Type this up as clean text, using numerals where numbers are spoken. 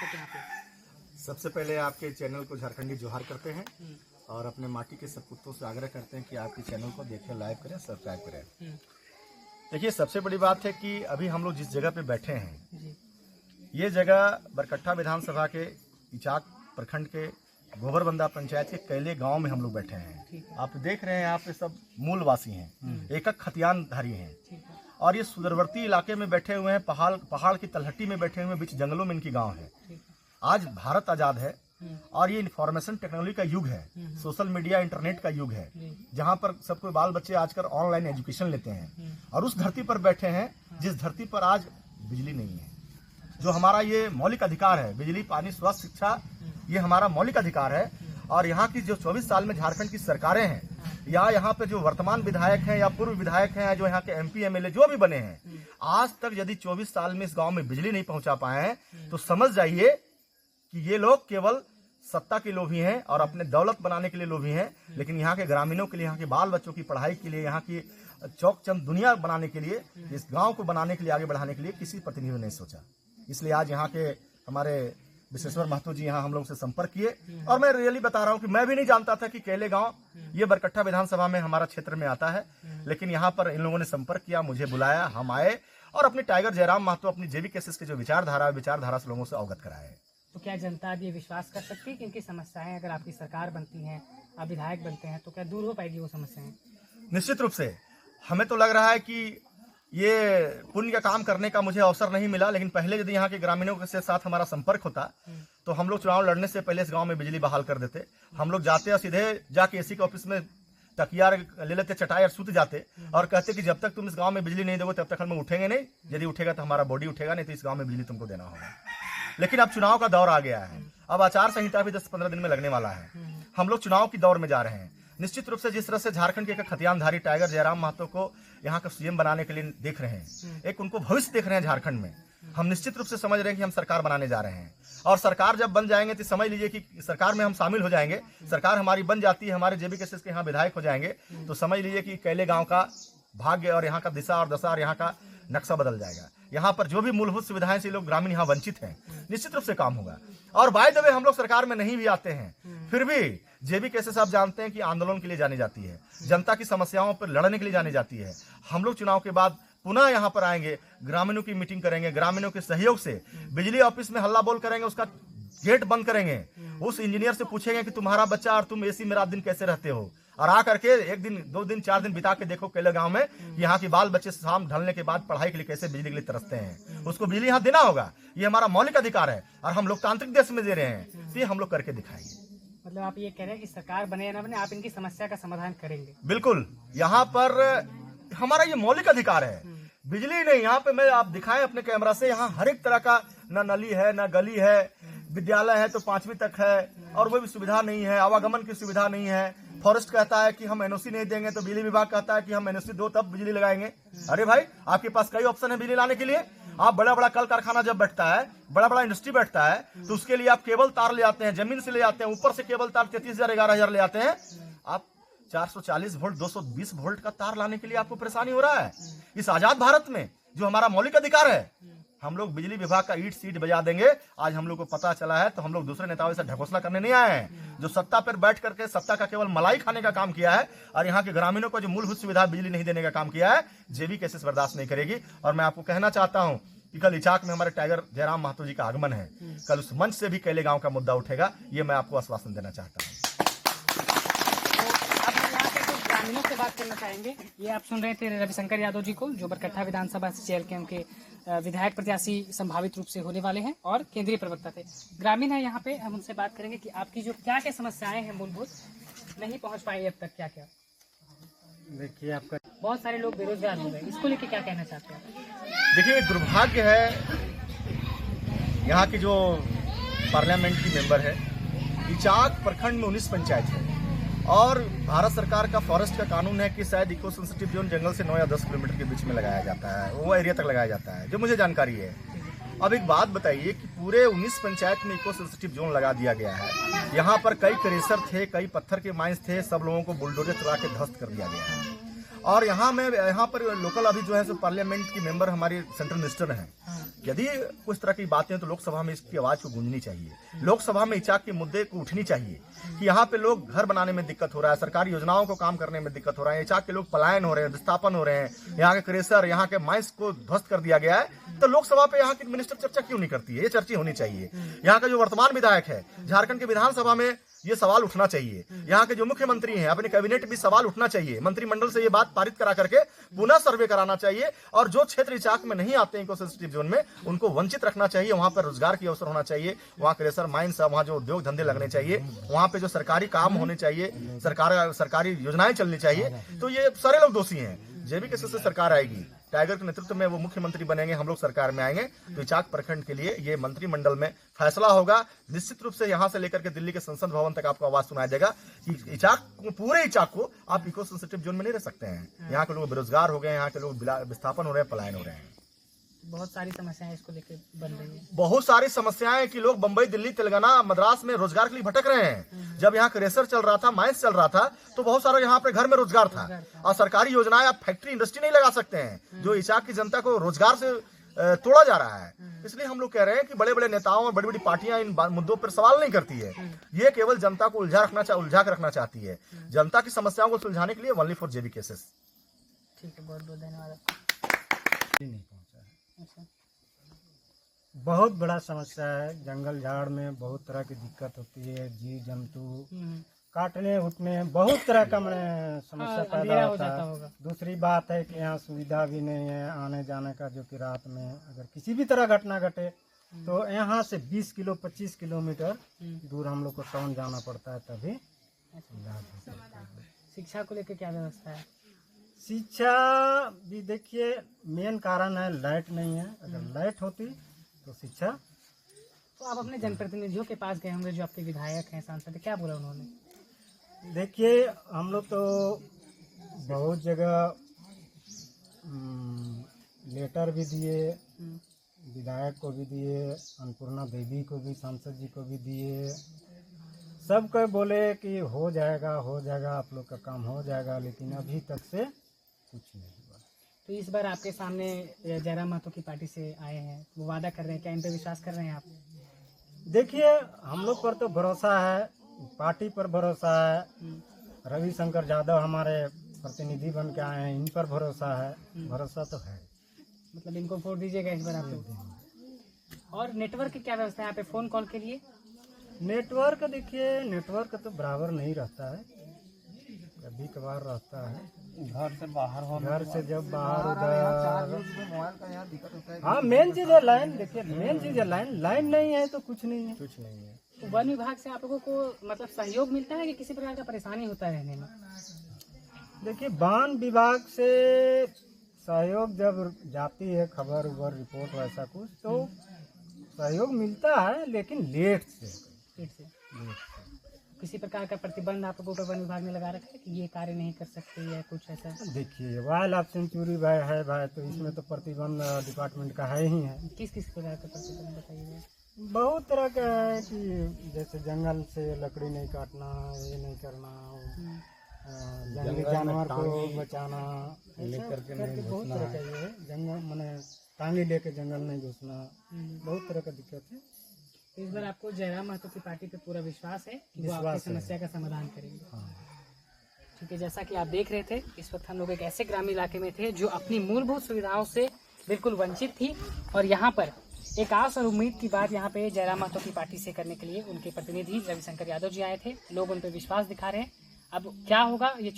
करते हैं यहाँ पे? सबसे पहले आपके चैनल को झारखंडी जोहार करते हैं और अपने माटी के सब कुत्तों से आग्रह करते हैं कि आपके चैनल को देखें, लाइक करें, सब्सक्राइब करें। देखिए, सबसे बड़ी बात है कि अभी हम लोग जिस जगह पे बैठे हैं, ये जगह बरकट्ठा विधानसभा के इचाक प्रखंड के गोबरबंदा पंचायत के कैले गांव में हम लोग बैठे हैं। आप देख रहे हैं यहाँ पे सब मूलवासी हैं, एक खतियानधारी हैं और ये सुदूरवर्ती इलाके में बैठे हुए हैं, पहाड़ की तलहटी में बैठे हुए हैं, बीच जंगलों में इनकी गांव है। आज भारत आजाद है और ये इंफॉर्मेशन टेक्नोलॉजी का युग है, सोशल मीडिया इंटरनेट का युग है, जहां पर सबको बाल बच्चे आजकल ऑनलाइन एजुकेशन लेते हैं और उस धरती पर बैठे हैं जिस धरती पर आज बिजली नहीं है। जो हमारा ये मौलिक अधिकार है, बिजली, पानी, स्वास्थ्य, शिक्षा, ये हमारा मौलिक अधिकार है। और यहाँ की जो 24 साल में झारखंड की सरकारें हैं या यहाँ पे जो वर्तमान विधायक हैं या पूर्व विधायक हैं, जो यहाँ के MP MLA जो भी बने हैं, आज तक यदि 24 साल में इस गांव में बिजली नहीं पहुंचा पाए हैं तो समझ जाइए कि ये लोग केवल सत्ता के लोभी हैं और अपने दौलत बनाने के लिए लोभी हैं। लेकिन यहाँ के ग्रामीणों के लिए, यहाँ के बाल बच्चों की पढ़ाई के लिए, यहाँ की चौक चंद दुनिया बनाने के लिए, इस गांव को बनाने के लिए, आगे बढ़ाने के लिए किसी प्रतिनिधि ने नहीं सोचा। इसलिए आज यहाँ के हमारे विश्वेश्वर महतो जी यहाँ हम लोग से संपर्क किए और मैं रियली बता रहा हूँ कि मैं भी नहीं जानता था कि कैले गांव ये बरकट्ठा विधानसभा में हमारा क्षेत्र में आता है। लेकिन यहाँ पर इन लोगों ने संपर्क किया, मुझे बुलाया, हम आए और अपने टाइगर जयराम महतो अपनी जेबी केसेस की जो विचारधारा से लोगों से अवगत कराए। तो क्या जनता अब ये विश्वास कर सकती है कि इनकी समस्याएं, अगर आपकी सरकार बनती है, आप विधायक बनते हैं, तो क्या दूर हो पाएगी वो समस्याएं? निश्चित रूप से हमें तो लग रहा है कि ये पुण्य का काम करने का मुझे अवसर नहीं मिला, लेकिन पहले यदि यहाँ के ग्रामीणों के साथ हमारा संपर्क होता तो हम लोग चुनाव लड़ने से पहले इस गांव में बिजली बहाल कर देते। हम लोग जाते और सीधे जाके AC के ऑफिस में तकिया ले लेते, चटाई और सूत जाते और कहते कि जब तक तुम इस गांव में बिजली नहीं दोगे तब तक हम उठेंगे नहीं, यदि उठेगा तो हमारा बॉडी उठेगा, नहीं तो इस गांव में बिजली तुमको देना होगा। लेकिन अब चुनाव का दौर आ गया है, अब आचार संहिता भी 10-15 दिन में लगने वाला है, हम लोग चुनाव की दौर में जा रहे हैं। निश्चित रूप से जिस तरह से झारखंड के एक खतियानधारी टाइगर जयराम महतो को यहाँ का CM बनाने के लिए देख रहे हैं, एक उनको भविष्य देख रहे हैं झारखंड में, हम निश्चित रूप से समझ रहे हैं कि हम सरकार बनाने जा रहे हैं और सरकार जब बन जाएंगे तो समझ लीजिए कि सरकार में हम शामिल हो जाएंगे। सरकार हमारी बन जाती है, हमारे JB केसेस के यहाँ विधायक हो जाएंगे तो समझ लीजिए कि कैले गांव का भाग्य और यहाँ का दिशा और दशा और यहाँ का नक्शा बदल जाएगा। यहाँ पर जो भी मूलभूत सुविधाएं से लोग ग्रामीण यहाँ वंचित हैं, निश्चित रूप से काम होगा। और बाय द वे हम लोग सरकार में नहीं भी आते हैं, फिर भी JB केसेस आप जानते हैं कि आंदोलन के लिए जानी जाती है, जनता की समस्याओं पर लड़ने के लिए जानी जाती है। हम लोग चुनाव के बाद पुनः यहाँ पर आएंगे, ग्रामीणों की मीटिंग करेंगे, ग्रामीणों के सहयोग से बिजली ऑफिस में हल्ला बोल करेंगे, उसका गेट बंद करेंगे, उस इंजीनियर से पूछेंगे कि तुम्हारा बच्चा और तुम AC में रात दिन कैसे रहते हो, और आ करके 1 दिन 2 दिन 4 दिन बिता के देखो कैले गांव में यहाँ की बाल बच्चे शाम ढलने के बाद पढ़ाई के लिए कैसे बिजली के लिए तरसते हैं। उसको बिजली यहाँ देना होगा, ये हमारा मौलिक अधिकार है और हम लोकतांत्रिक देश में दे रहे हैं, तो ये हम लोग करके दिखाएंगे। मतलब आप ये कह रहे हैं कि सरकार बने या ना बने, आप इनकी समस्या का समाधान करेंगे? बिल्कुल, यहाँ पर हमारा ये मौलिक अधिकार है। बिजली नहीं, यहाँ पे मैं आप दिखाएं अपने कैमरा से, यहाँ हर एक तरह का न नली है, न गली है, विद्यालय है तो 5वीं तक है और वो भी सुविधा नहीं है, आवागमन की सुविधा नहीं है। फॉरेस्ट कहता है कि हम NOC नहीं देंगे तो बिजली विभाग कहता है कि हम NOC दो तब बिजली लगाएंगे। अरे भाई, आपके पास कई ऑप्शन है बिजली लाने के लिए। आप बड़ा बड़ा कल कारखाना जब बैठता है, बड़ा बड़ा इंडस्ट्री बैठता है, तो उसके लिए आप केबल तार ले आते हैं, जमीन से ले आते हैं, ऊपर से केबल तार 33,000 11,000 ले आते हैं। आप 440 वोल्ट 220 वोल्ट का तार लाने के लिए आपको परेशानी हो रहा है। इस आजाद भारत में जो हमारा मौलिक अधिकार है, हम लोग बिजली विभाग का ईंट सीट बजा देंगे। आज हम लोग को पता चला है, तो हम लोग दूसरे नेताओं से ढकोसला करने नहीं आए हैं, जो सत्ता पर बैठ करके सत्ता का केवल मलाई खाने का काम किया है और यहाँ के ग्रामीणों को जो मूलभूत सुविधा बिजली नहीं देने का काम किया है, JB केसेस बर्दाश्त नहीं करेगी। और मैं आपको कहना चाहता हूँ कि कल इचाक में हमारे टाइगर जयराम महतो जी का आगमन है, कल उस मंच से भी कैले गांव का मुद्दा उठेगा, ये मैं आपको आश्वासन देना चाहता हूँ। ग्रामीणों से बात करना चाहेंगे। ये आप सुन रहे थे रविशंकर यादव जी को, जो बरकट्ठा विधानसभा से चेयर के उनके विधायक प्रत्याशी संभावित रूप से होने वाले हैं और केंद्रीय प्रवक्ता थे। ग्रामीण है यहाँ पे, हम उनसे बात करेंगे कि आपकी जो क्या क्या समस्याएं हैं मूलभूत नहीं पहुँच पाई अब तक, क्या क्या? देखिए, आपका बहुत सारे लोग बेरोजगार हो गए, इसको लेके क्या कहना चाहते हैं? देखिए, दुर्भाग्य है यहाँ की जो पार्लियामेंट की मेंबर है, इचाक प्रखंड में 19 पंचायत है और भारत सरकार का फॉरेस्ट का कानून है कि शायद इको सेंसिटिव जोन जंगल से 9 या 10 किलोमीटर के बीच में लगाया जाता है, वो एरिया तक लगाया जाता है, जो मुझे जानकारी है। अब एक बात बताइए कि पूरे 19 पंचायत में इको सेंसिटिव जोन लगा दिया गया है। यहाँ पर कई क्रेशर थे, कई पत्थर के माइंस थे, सब लोगों को बुलडोजर चला के ध्वस्त कर दिया गया है। और यहाँ पर लोकल अभी जो है सो पार्लियामेंट की मेंबर हमारी सेंट्रल मिनिस्टर हैं, यदि कुछ तरह की बातें हैं तो लोकसभा में इसकी आवाज को गूंजनी चाहिए। लोकसभा में इचाक के मुद्दे को उठनी चाहिए कि यहाँ पे लोग घर बनाने में दिक्कत हो रहा है, सरकारी योजनाओं को काम करने में दिक्कत हो रहा है, इचाक के लोग पलायन हो रहे हैं, विस्थापन हो रहे हैं, यहाँ के क्रेशर, यहाँ के माइंस को ध्वस्त कर दिया गया है। तो लोकसभा पे यहाँ की मिनिस्टर चर्चा क्यों नहीं करती है? ये चर्चा होनी चाहिए। यहाँ का जो वर्तमान विधायक है, झारखंड के विधानसभा में ये सवाल उठना चाहिए। यहाँ के जो मुख्यमंत्री हैं, अपने कैबिनेट भी सवाल उठना चाहिए। मंत्रिमंडल से ये बात पारित करा करके पुनः सर्वे कराना चाहिए और जो क्षेत्र इचाक में नहीं आते इको सेंसिटिव जोन में, उनको वंचित रखना चाहिए। वहां पर रोजगार की अवसर होना चाहिए, वहां क्रेशर माइंस, वहां जो उद्योग धंधे लगने चाहिए, वहां पे जो सरकारी काम होने चाहिए, सरकारी योजनाएं चलनी चाहिए। तो ये सारे लोग दोषी हैं। जेबी के से सरकार आएगी, टाइगर के नेतृत्व में वो मुख्यमंत्री बनेंगे, हम लोग सरकार में आएंगे, तो इचाक प्रखंड के लिए ये मंत्रिमंडल में फैसला होगा। निश्चित रूप से यहाँ से लेकर के दिल्ली के संसद भवन तक आपको आवाज सुनाया जाएगा कि इचाक, पूरे इचाक को आप इको सेंसिटिव जोन में नहीं रह सकते हैं। यहाँ के लोग बेरोजगार हो गए, यहाँ के लोग विस्थापन हो रहे हैं, पलायन हो रहे हैं। बहुत सारी समस्याएं इसको लेकर बन रही है। बहुत सारी समस्याएं कि लोग बंबई, दिल्ली, तेलंगाना, मद्रास में रोजगार के लिए भटक रहे हैं। जब यहाँ क्रेशर चल रहा था, माइंस चल रहा था, तो बहुत सारा यहाँ पे घर में रोजगार था। और सरकारी योजनाएं, आप फैक्ट्री इंडस्ट्री नहीं लगा सकते हैं, जो इचाक की जनता को रोजगार से तोड़ा जा रहा है। इसलिए हम लोग कह रहे हैं कि बड़े बड़े नेताओं और बड़ी बड़ी पार्टियां इन मुद्दों पर सवाल नहीं करती है। ये केवल जनता को उलझा के रखना चाहती है। जनता की समस्याओं को सुलझाने के लिए ओनली फॉर जेबी केसेस। ठीक है, बहुत बहुत धन्यवाद। नहीं पहुंचा है। अच्छा। बहुत बड़ा समस्या है। जंगल झाड़ में बहुत तरह की दिक्कत होती है, जीव जंतु काटने उठने बहुत तरह का मैंने समस्या पैदा होता है। दूसरी बात है कि यहाँ सुविधा भी नहीं है आने जाने का, जो कि रात में अगर किसी भी तरह घटना घटे तो यहाँ से 20 किलो 25 किलोमीटर दूर हम लोग को टाउन जाना पड़ता है, तभी शिक्षा को लेकर क्या व्यवस्था है? शिक्षा भी देखिए, मेन कारण है लाइट नहीं है। अगर लाइट होती तो शिक्षा। तो आप अपने जनप्रतिनिधियों के पास गए होंगे, जो आपके विधायक हैं, सांसद, क्या बोला उन्होंने? देखिए, हम लोग तो बहुत जगह लेटर भी दिए, विधायक को भी दिए, अन्नपूर्णा देवी को भी, सांसद जी को भी दिए। सबको बोले कि हो जाएगा, आप लोग का काम हो जाएगा, लेकिन अभी तक से कुछ नहीं हुआ। तो इस बार आपके सामने जयराम महतो की पार्टी से आए हैं, वो वादा कर रहे हैं, क्या इन पे विश्वास कर रहे हैं आप? देखिए, हम लोग पर तो भरोसा है, पार्टी पर भरोसा है। रविशंकर यादव हमारे प्रतिनिधि बन के आए हैं, इन पर भरोसा है। भरोसा तो है, मतलब इनको वोट दीजिएगा इस बार आप लोग। और नेटवर्क की क्या व्यवस्था है यहाँ पे फोन कॉल के लिए? नेटवर्क देखिए, नेटवर्क तो बराबर नहीं रहता है, कभी कभार रहता है। घर से बाहर हो, घर से जब बाहर उधर मोबाइल का यहाँ दिक्कत होता है। हाँ, मेन चीज है लाइन। देखिए, मेन चीज है लाइन नहीं है तो कुछ नहीं है। तो वन विभाग से आप लोगों को मतलब सहयोग मिलता है कि किसी प्रकार का परेशानी होता है रहने में? देखिए, वन विभाग से सहयोग जब जाती है, खबर उबर रिपोर्ट वैसा कुछ, तो सहयोग मिलता है, लेकिन लेट से। किसी प्रकार का प्रतिबंध आप लोगों को वन विभाग ने लगा रखा है कि ये कार्य नहीं कर सकते या कुछ ऐसा? देखिए, वाइल्ड लाइफ सेंचुरी है भाई, तो इसमें तो प्रतिबंध डिपार्टमेंट का है ही है। किस प्रकार का प्रतिबंध बताइए? बहुत तरह का है कि जैसे जंगल से लकड़ी नहीं काटना, ये नहीं करना, जंगली जानवर को बचाना, लेकर के नहीं घुसना है। जंगल मैंने टांगी लेके जंगल नहीं घुसना, बहुत तरह का दिक्कत है। तो इस बार आपको जयराम महतो की पार्टी पे पूरा विश्वास है कि वो आपकी समस्या का समाधान करेंगे? ठीक है, जैसा कि आप देख रहे थे, इस वक्त हम लोग एक ऐसे ग्रामीण इलाके में थे जो अपनी मूलभूत सुविधाओं से बिल्कुल वंचित थी, और यहाँ पर एक आस और उम्मीद की बात यहाँ पे जयराम महतो की पार्टी से करने के लिए उनके प्रतिनिधि रविशंकर यादव जी आए थे। लोग उन पर विश्वास दिखा रहे हैं। अब क्या होगा ये